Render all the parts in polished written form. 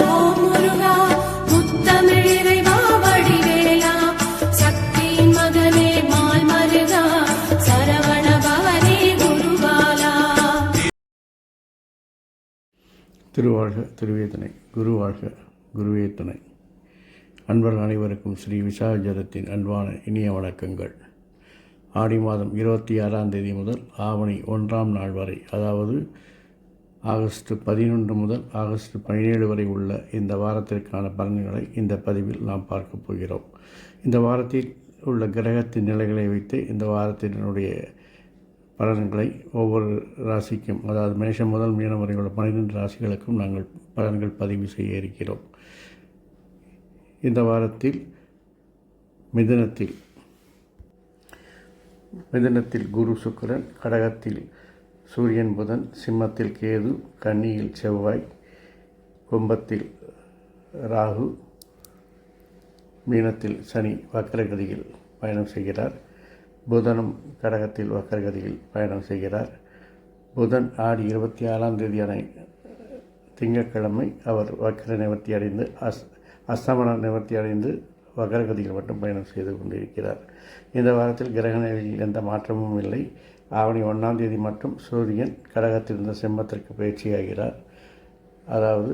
ஓம் முருகா முத்தமிழிறைவா வடிவேலா சக்தியின் மகனே மால் மருகா சரவண பவனே குருபாலா. திருவாழ்க திருவேதனை, குருவாழ்க குருவே துணை. அன்பர்கள் அனைவருக்கும் ஸ்ரீ விசாகஜரத்தின் அன்பான இனிய வணக்கங்கள். ஆடி மாதம் 26ஆம் தேதி முதல் ஆவணி 1ஆம் நாள் வரை, அதாவது ஆகஸ்ட் 11 முதல் ஆகஸ்ட் 17 வரை உள்ள இந்த வாரத்திற்கான பலன்களை இந்த பதிவில் நாம் பார்க்க போகிறோம். இந்த வாரத்தில் உள்ள கிரகத்தின் நிலைகளை வைத்து இந்த வாரத்தினுடைய பலன்களை ஒவ்வொரு ராசிக்கும், அதாவது மேஷம் முதல் மீனம் வரை உள்ள 12 ராசிகளுக்கும் நாங்கள் பலன்கள் பதிவு செய்ய இருக்கிறோம். இந்த வாரத்தில் மிதுனத்தில் குரு சுக்கிரன், கடகத்தில் சூரியன் புதன், சிம்மத்தில் கேது, கன்னியில் செவ்வாய், கும்பத்தில் ராகு, மீனத்தில் சனி வக்கரகதியில் பயணம் செய்கிறார். புதனும் கடகத்தில் வக்கரகதியில் பயணம் செய்கிறார். புதன் ஆடி 26ஆம் தேதியான திங்கட்கிழமை அவர் வக்கர நிவர்த்தி அடைந்து அஸ்தமன நிவர்த்தி அடைந்து வக்கரகதியில் மட்டும் பயணம் செய்து கொண்டிருக்கிறார். இந்த வாரத்தில் கிரக நிலையில் எந்த மாற்றமும் இல்லை. ஆவணி 1ஆம் தேதி மட்டும் சூரியன் கடகத்திலிருந்து சிம்மத்திற்கு பயிற்சியாகிறார். அதாவது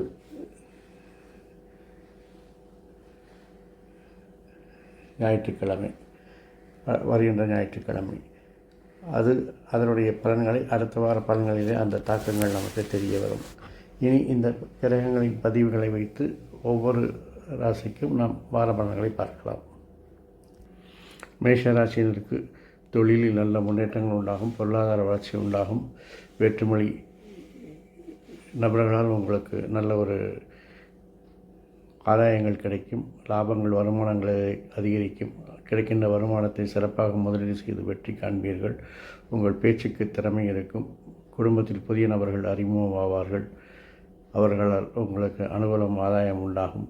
ஞாயிற்றுக்கிழமை, வருகின்ற ஞாயிற்றுக்கிழமை. அதனுடைய பலன்களை அடுத்த வார பலன்களிலே அந்த தாக்கங்கள் நமக்கு தெரிய வரும். இனி இந்த கிரகங்களின் பதிவுகளை வைத்து ஒவ்வொரு ராசிக்கும் நாம் வார பலன்களை பார்க்கலாம். மேஷ ராசியினருக்கு தொழிலில் நல்ல முன்னேற்றங்கள் உண்டாகும், பொருளாதார வளர்ச்சி உண்டாகும், வேற்றுமொழி நபர்களால் உங்களுக்கு நல்ல ஒரு ஆதாயங்கள் கிடைக்கும், லாபங்கள் வருமானங்களை அதிகரிக்கும். கிடைக்கின்ற வருமானத்தை சிறப்பாக முதலீடு செய்து வெற்றி காண்பீர்கள். உங்கள் பேச்சுக்கு திறமை இருக்கும். குடும்பத்தில் புதிய நபர்கள் அறிமுகமாவார்கள். அவர்களால் உங்களுக்கு அனுகூலம் ஆதாயம் உண்டாகும்.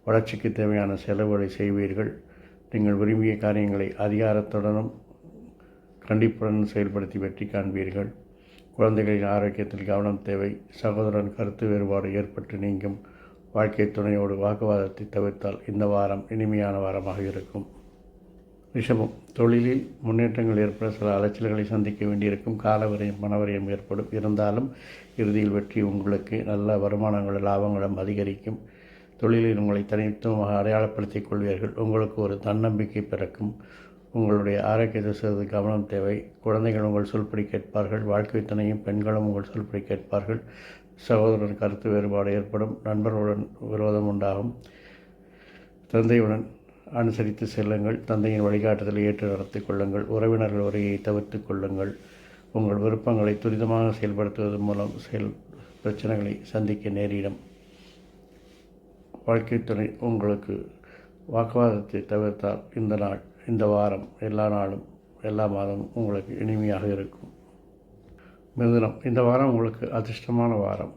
வளர்ச்சிக்கு தேவையான செலவுகளை செய்வீர்கள். நீங்கள் விரும்பிய காரியங்களை அதிகாரத்துடனும் கண்டிப்புடன் செயல்படுத்தி வெற்றி காண்பீர்கள். குழந்தைகளின் ஆரோக்கியத்தில் கவனம் தேவை. சகோதரன் கருத்து வேறுபாடு ஏற்பட்டு நீங்கும். வாழ்க்கை துணையோடு வாக்குவாதத்தை தவிர்த்தால் இந்த வாரம் இனிமையான வாரமாக இருக்கும். ரிஷபம், தொழிலில் முன்னேற்றங்கள் ஏற்பட சில அலைச்சல்களை சந்திக்க வேண்டியிருக்கும். காலவரையும் பணவரையும் ஏற்படும். இருந்தாலும் இறுதியில் வெற்றி உங்களுக்கு. நல்ல வருமானங்களும் லாபங்களும் அதிகரிக்கும். தொழிலில் உங்களை தனித்துவமாக அடையாளப்படுத்திக் கொள்வீர்கள். உங்களுக்கு ஒரு தன்னம்பிக்கை பிறக்கும். உங்களுடைய ஆரோக்கியத்தை சிறிது கவனம் தேவை. குழந்தைகள் உங்கள் சொல்படி கேட்பார்கள். வாழ்க்கை துணையும் பெண்களும் உங்கள் சொல்படி கேட்பார்கள். சகோதரன் கருத்து வேறுபாடு ஏற்படும். நண்பர்களுடன் விரோதம் உண்டாகும். தந்தையுடன் அனுசரித்து செல்லுங்கள். தந்தையின் வழிகாட்டுதலை ஏற்று நடத்தி கொள்ளுங்கள். உறவினர்கள் உரையை தவிர்த்து கொள்ளுங்கள். உங்கள் விருப்பங்களை துரிதமாக செயல்படுத்துவதன் மூலம் பிரச்சனைகளை சந்திக்க நேரிடும். வாழ்க்கை துணை உங்களுக்கு வாக்குவாதத்தை தவிர்த்தால் இந்த வாரம் எல்லா நாளும் எல்லா மாதமும் உங்களுக்கு இனிமையாக இருக்கும். மிதுனம், இந்த வாரம் உங்களுக்கு அதிர்ஷ்டமான வாரம்.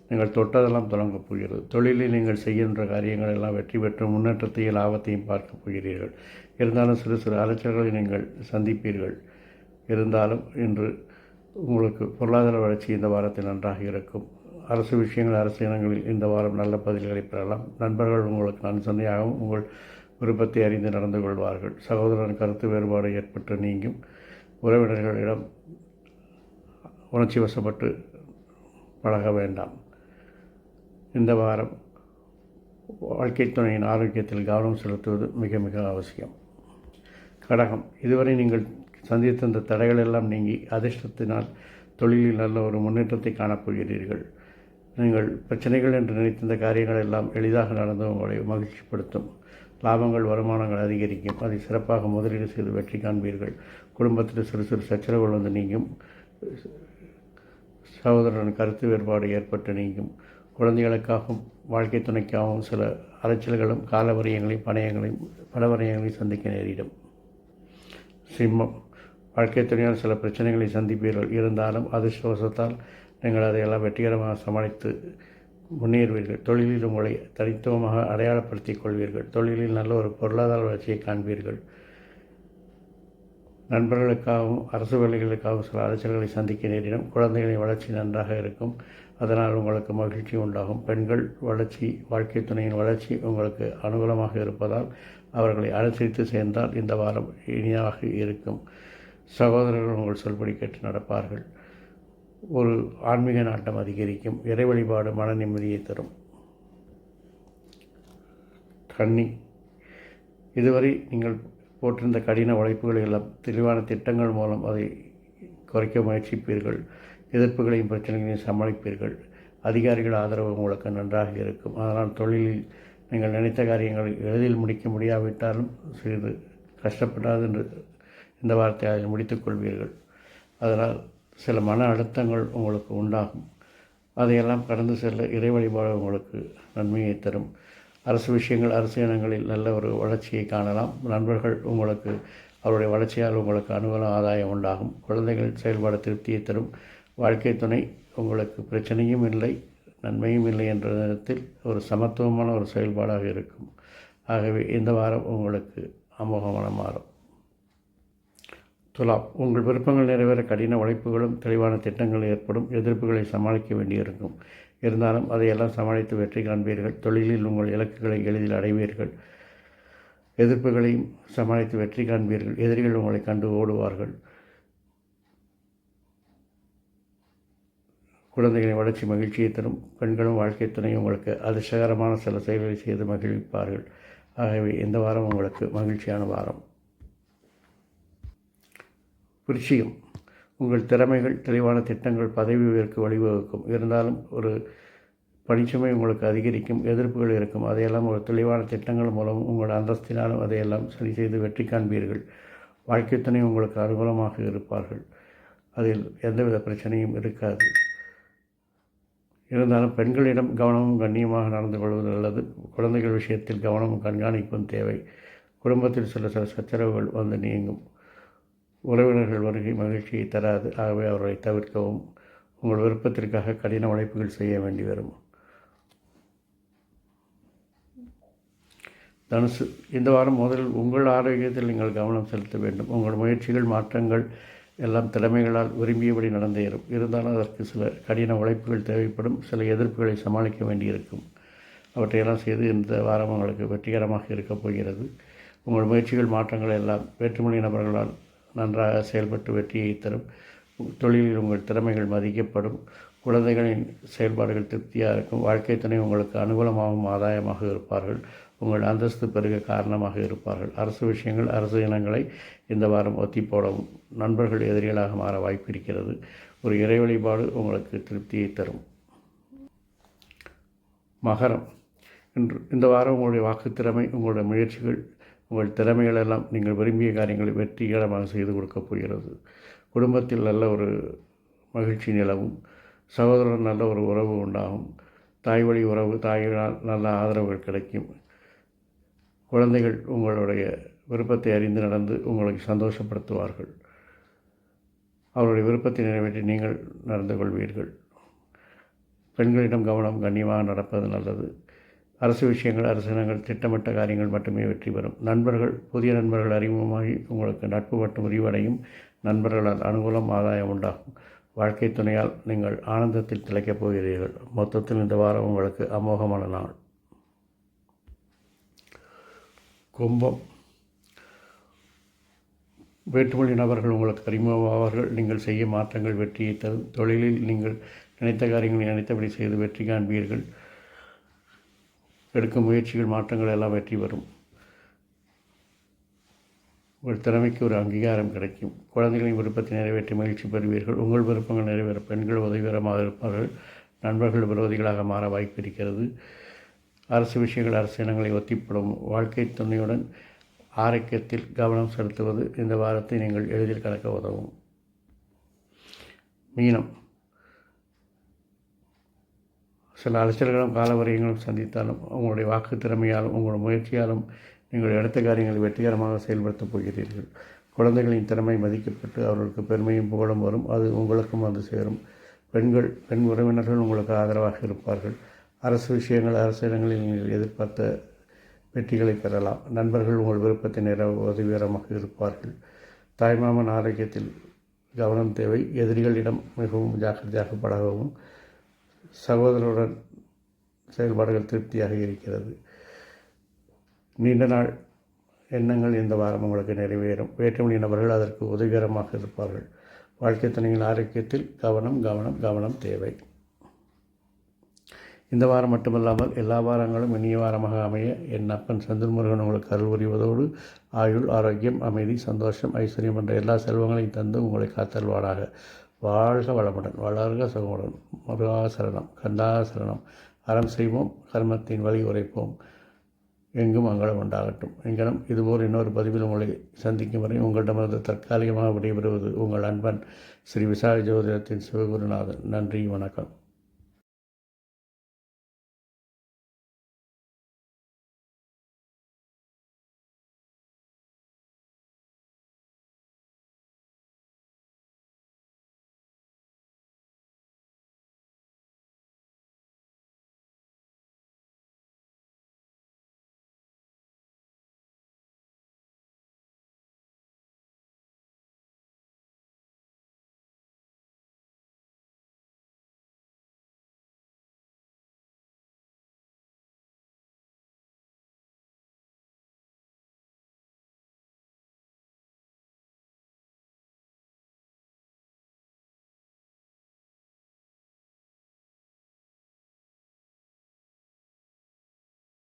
நீங்கள் தொட்டதெல்லாம் தொடங்கப் போகிறது. தொழிலில் நீங்கள் செய்கின்ற காரியங்கள் எல்லாம் வெற்றி பெற்று முன்னேற்றத்தையும் லாபத்தையும் பார்க்கப் போகிறீர்கள். இருந்தாலும் சிறு சிறு அலைச்சல்களை நீங்கள் சந்திப்பீர்கள். இருந்தாலும் இன்று உங்களுக்கு பொருளாதார வளர்ச்சி இந்த வாரத்தில் நன்றாக இருக்கும். அரசு விஷயங்கள், அரசு இனங்களில் இந்த வாரம் நல்ல பதில்களை பெறலாம். நண்பர்கள் உங்களுக்கு நன்சந்தையாகவும் உங்கள் விருப்பத்தை அறிந்து நடந்து கொள்வார்கள். சகோதரன் கருத்து வேறுபாடு ஏற்பட்டு நீங்கும். உறவினர்களிடம் உணர்ச்சி வசப்பட்டு பழக வேண்டாம். இந்த வாரம் வாழ்க்கை துணையின் ஆரோக்கியத்தில் கவனம் செலுத்துவது மிக மிக அவசியம். கடகம், இதுவரை நீங்கள் சந்தித்த இந்த தடைகள் எல்லாம் நீங்கி அதிர்ஷ்டத்தினால் தொழிலில் நல்ல ஒரு முன்னேற்றத்தை காணப்போகிறீர்கள். நீங்கள் பிரச்சனைகள் என்று நினைத்த இந்த காரியங்கள் எல்லாம் எளிதாக நடந்து உங்களை மகிழ்ச்சிப்படுத்தும். லாபங்கள் வருமானங்கள் அதிகரிக்கும். அதை சிறப்பாக முதலீடு செய்து வெற்றி காண்பீர்கள். குடும்பத்தில் சிறு சிறு சச்சரவுகள் வந்து நீங்கும். சகோதரன் கருத்து வேறுபாடு ஏற்பட்டு நீங்கும். குழந்தைகளுக்காகவும் வாழ்க்கை துணைக்காகவும் சில அலைச்சல்களும் காலவரையங்களையும் பணவரையங்களையும் சந்திக்க நேரிடும். சிம்மம், வாழ்க்கை துணையால் சில பிரச்சனைகளை சந்திப்பீர்கள். இருந்தாலும் அதிர்ஷ்டவசத்தால் நீங்கள் அதையெல்லாம் வெற்றிகரமாக சமாளித்து முன்னேறுவீர்கள். தொழிலில் உங்களை தனித்துவமாக அடையாளப்படுத்திக் கொள்வீர்கள். தொழிலில் நல்ல ஒரு பொருளாதார வளர்ச்சியை காண்பீர்கள். நண்பர்களுக்காகவும் அரசு வேலைகளுக்காகவும் சில அலைச்சல்களை சந்திக்க நேரிடும். குழந்தைகளின் வளர்ச்சி நன்றாக இருக்கும். அதனால் உங்களுக்கு மகிழ்ச்சி உண்டாகும். பெண்கள் வளர்ச்சி, வாழ்க்கை துணையின் வளர்ச்சி உங்களுக்கு அனுகூலமாக இருப்பதால் அவர்களை அனுசரித்து சேர்ந்தால் இந்த வாரம் இனியாக இருக்கும். சகோதரர்கள் உங்கள் சொல்படி கேட்டு நடப்பார்கள். ஒரு ஆன்மீக நாட்டம் அதிகரிக்கும். இறை வழிபாடு மன நிம்மதியை தரும். கன்னி, இதுவரை நீங்கள் போட்டிருந்த கடின உழைப்புகளை எல்லாம் தெளிவான திட்டங்கள் மூலம் அதை குறைக்க முயற்சிப்பீர்கள். எதிர்ப்புகளையும் பிரச்சனைகளையும் சமாளிப்பீர்கள். அதிகாரிகள் ஆதரவு உங்களுக்கு நன்றாக இருக்கும். அதனால் தொழிலில் நீங்கள் நினைத்த காரியங்களை எளிதில் முடிக்க முடியாவிட்டாலும் சிறிது கஷ்டப்படாது என்று இந்த வாரத்தை அதில் முடித்துக் கொள்வீர்கள். அதனால் சில மன அழுத்தங்கள் உங்களுக்கு உண்டாகும். அதையெல்லாம் கடந்து செல்ல இறை வழிபாடு உங்களுக்கு நன்மையை தரும். அரசு விஷயங்கள், அரசு இனங்களில் நல்ல ஒரு வளர்ச்சியை காணலாம். நண்பர்கள் உங்களுக்கு அவருடைய வளர்ச்சியால் உங்களுக்கு அனுகூல ஆதாயம் உண்டாகும். குழந்தைகள் செயல்பாடு திருப்தியை தரும். வாழ்க்கை துணை உங்களுக்கு பிரச்சனையும் இல்லை, நன்மையும் இல்லை என்ற நேரத்தில் ஒரு சமத்துவமான ஒரு செயல்பாடாக இருக்கும். ஆகவே இந்த வாரம் உங்களுக்கு அமோகமான மாறும். துலாம், உங்கள் விருப்பங்கள் நிறைவேற கடின உழைப்புகளும் தெளிவான திட்டங்கள் ஏற்படும். எதிர்ப்புகளை சமாளிக்க வேண்டியிருக்கும். இருந்தாலும் அதையெல்லாம் சமாளித்து வெற்றி காண்பீர்கள். தொழிலில் உங்கள் இலக்குகளை எளிதில் அடைவீர்கள். எதிர்ப்புகளையும் சமாளித்து வெற்றி காண்பீர்கள். எதிரிகள் உங்களை கண்டு ஓடுவார்கள். குழந்தைகளின் வளர்ச்சி மகிழ்ச்சியை தரும். பெண்களும் வாழ்க்கை துணை உங்களுக்கு அதிர்ஷ்டகரமான சில செயல்களை செய்து மகிழ்விப்பார்கள். ஆகவே இந்த வாரம் உங்களுக்கு மகிழ்ச்சியான வாரம். விருச்சிகம், உங்கள் திறமைகள், தெளிவான திட்டங்கள் பதவி உயர்வுக்கு வழிவகுக்கும். இருந்தாலும் ஒரு பணிச்சுமை உங்களுக்கு அதிகரிக்கும். எதிர்ப்புகள் இருக்கும். அதையெல்லாம் ஒரு தெளிவான திட்டங்கள் மூலம் உங்கள் அந்தஸ்தினாலும் அதையெல்லாம் சரி செய்து வெற்றி காண்பீர்கள். வாழ்க்கை துணை உங்களுக்கு அனுகூலமாக இருப்பார்கள். அதில் எந்தவித பிரச்சனையும் இருக்காது. இருந்தாலும் பெண்களிடம் கவனமும் கண்ணியமாக நடந்து கொள்வது நல்லது. குழந்தைகள் விஷயத்தில் கவனமும் கண்காணிப்பும் தேவை. குடும்பத்தில் சில சச்சரவுகள் வந்து நீங்கும். உறவினர்கள் வருகை மகிழ்ச்சியை தராது. ஆகவே அவர்களை தவிர்க்கவும். உங்கள் விருப்பத்திற்காக கடின உழைப்புகள் செய்ய வேண்டி வரும். தனுசு, இந்த வாரம் முதலில் உங்கள் ஆரோக்கியத்தில் நீங்கள் கவனம் செலுத்த வேண்டும். உங்கள் முயற்சிகள், மாற்றங்கள் எல்லாம் திறமைகளால் விரும்பியபடி நடந்தேறும். இருந்தாலும் அதற்கு சில கடின உழைப்புகள் தேவைப்படும். சில எதிர்ப்புகளை சமாளிக்க வேண்டியிருக்கும். அவற்றையெல்லாம் செய்து இந்த வாரம் உங்களுக்கு வெற்றிகரமாக இருக்கப் போகிறது. உங்கள் முயற்சிகள், மாற்றங்கள் எல்லாம் வேற்றுமொழி நபர்களால் நன்றாக செயல்பட்டு வெற்றியை தரும். தொழிலில் உங்கள் திறமைகள் மதிக்கப்படும். குழந்தைகளின் செயல்பாடுகள் திருப்தியாக இருக்கும். வாழ்க்கை துணை உங்களுக்கு அனுகூலமாகவும் ஆதாயமாக இருப்பார்கள். உங்கள் அந்தஸ்து பெருக காரணமாக இருப்பார்கள். அரசு விஷயங்கள், அரசு இனங்களை இந்த வாரம் ஒத்தி போடவும். நண்பர்கள் எதிரிகளாக மாற வாய்ப்பு இருக்கிறது. ஒரு இறை வழிபாடு உங்களுக்கு திருப்தியை தரும். மகரம், இந்த வாரம் உங்களுடைய வாக்குத்திறமை, உங்களுடைய முயற்சிகள், உங்கள் திறமைகள் எல்லாம் நீங்கள் விரும்பிய காரியங்களை வெற்றிகரமாக செய்து கொடுக்கப் போகிறது. குடும்பத்தில் நல்ல ஒரு மகிழ்ச்சி நிலவும். சகோதரர் நல்ல ஒரு உறவு உண்டாகும். தாய் வழி உறவு, தாயினால் நல்ல ஆதரவுகள் கிடைக்கும். குழந்தைகள் உங்களுடைய விருப்பத்தை அறிந்து நடந்து உங்களை சந்தோஷப்படுத்துவார்கள். அவருடைய விருப்பத்தை நிறைவேற்றி நீங்கள் நடந்து கொள்வீர்கள். பெண்களிடம் கவனம், கண்ணியமாக நடப்பது நல்லது. அரசு விஷயங்கள், அரசினங்கள், திட்டமிட்ட காரியங்கள் மட்டுமே வெற்றி பெறும். நண்பர்கள், புதிய நண்பர்கள் அறிமுகமாகி உங்களுக்கு நட்பு மற்றும் விரிவடையும். நண்பர்களால் அனுகூலம், ஆதாயம் உண்டாகும். வாழ்க்கை துணையால் நீங்கள் ஆனந்தத்தில் திளைக்கப் போகிறீர்கள். மொத்தத்தில் இந்த வாரம் உங்களுக்கு அமோகமான நாள். கும்பம், வேற்றுமொழி நபர்கள் உங்களுக்கு அறிமுகமாவார்கள். நீங்கள் செய்ய மாற்றங்கள் வெற்றியை தரும். தொழிலில் நீங்கள் நினைத்த காரியங்களை நினைத்தபடி செய்து வெற்றி காண்பீர்கள். எடுக்கும் முயற்சிகள், மாற்றங்கள் எல்லாம் வெற்றி பெறும். உங்கள் திறமைக்கு ஒரு அங்கீகாரம் கிடைக்கும். குழந்தைகளின் விருப்பத்தை நிறைவேற்றி மகிழ்ச்சி பெறுவீர்கள். உங்கள் விருப்பங்கள் நிறைவேற பெண்கள் உதவிகரமாக இருப்பார்கள். நண்பர்கள் விரோதிகளாக மாற வாய்ப்பு இருக்கிறது. அரசு விஷயங்கள், அரசு இனங்களை ஒத்திப்படும். வாழ்க்கை துணையுடன் ஆரோக்கியத்தில் கவனம் செலுத்துவது இந்த வாரத்தை நீங்கள் எளிதில் கடக்க உதவும். மீனம், சில அலைச்சல்களும் காலவரையங்களும் சந்தித்தாலும் உங்களுடைய வாக்கு திறமையாலும் உங்கள் முயற்சியாலும் நீங்கள் எடுத்த காரியங்களை வெற்றிகரமாக செயல்படுத்தப் போகிறீர்கள். குழந்தைகளின் திறமை மதிக்கப்பட்டு அவர்களுக்கு பெருமையும் புகழும் வரும். அது உங்களுக்கும் வந்து சேரும். பெண் உறவினர்கள் உங்களுக்கு ஆதரவாக இருப்பார்கள். அரசு விஷயங்கள், அரசு இடங்களில் நீங்கள் எதிர்பார்த்த வெற்றிகளை பெறலாம். நண்பர்கள் உங்கள் விருப்பத்தை உதவிகரமாக இருப்பார்கள். தாய்மாமன் ஆரோக்கியத்தில் கவனம் தேவை. எதிரிகளிடம் மிகவும் ஜாக்கிரதையாக பழகவும். சகோதரருடன் செயல்பாடுகள் திருப்தியாக இருக்கிறது. நீண்ட நாள் எண்ணங்கள் இந்த வாரம் உங்களுக்கு நிறைவேறும். வேற்றுமொழி நபர்கள் அதற்கு உதவிகரமாக இருப்பார்கள். வாழ்க்கை துணையின் ஆரோக்கியத்தில் கவனம் கவனம் கவனம் தேவை. இந்த வாரம் மட்டுமல்லாமல் எல்லா வாரங்களும் இனிய வாரமாக அமைய என் அப்பன் செந்தில்முருகன் உங்களுக்கு அருள் புரிவதோடு ஆயுள், ஆரோக்கியம், அமைதி, சந்தோஷம், ஐஸ்வர்யம் என்ற எல்லா செல்வங்களையும் தந்து உங்களை காத்தல்வாடாக. வாழ்க வளமுடன், வளர்க சுகமுடன். முருகாசரணம், கந்தாசரணம். அறம் செய்வோம், கர்மத்தின் வழி உரைப்போம். எங்கும் மங்களம் உண்டாகட்டும். எங்கனம் இதுபோல் இன்னொரு பதிவில் உங்களை சந்திக்கும் வரை உங்களிடமிருந்து தற்காலிகமாக விடைபெறுவது உங்கள் அன்பன் ஸ்ரீ விசாக ஜோதிடத்தின் சிவகுருநாதன். நன்றி, வணக்கம்.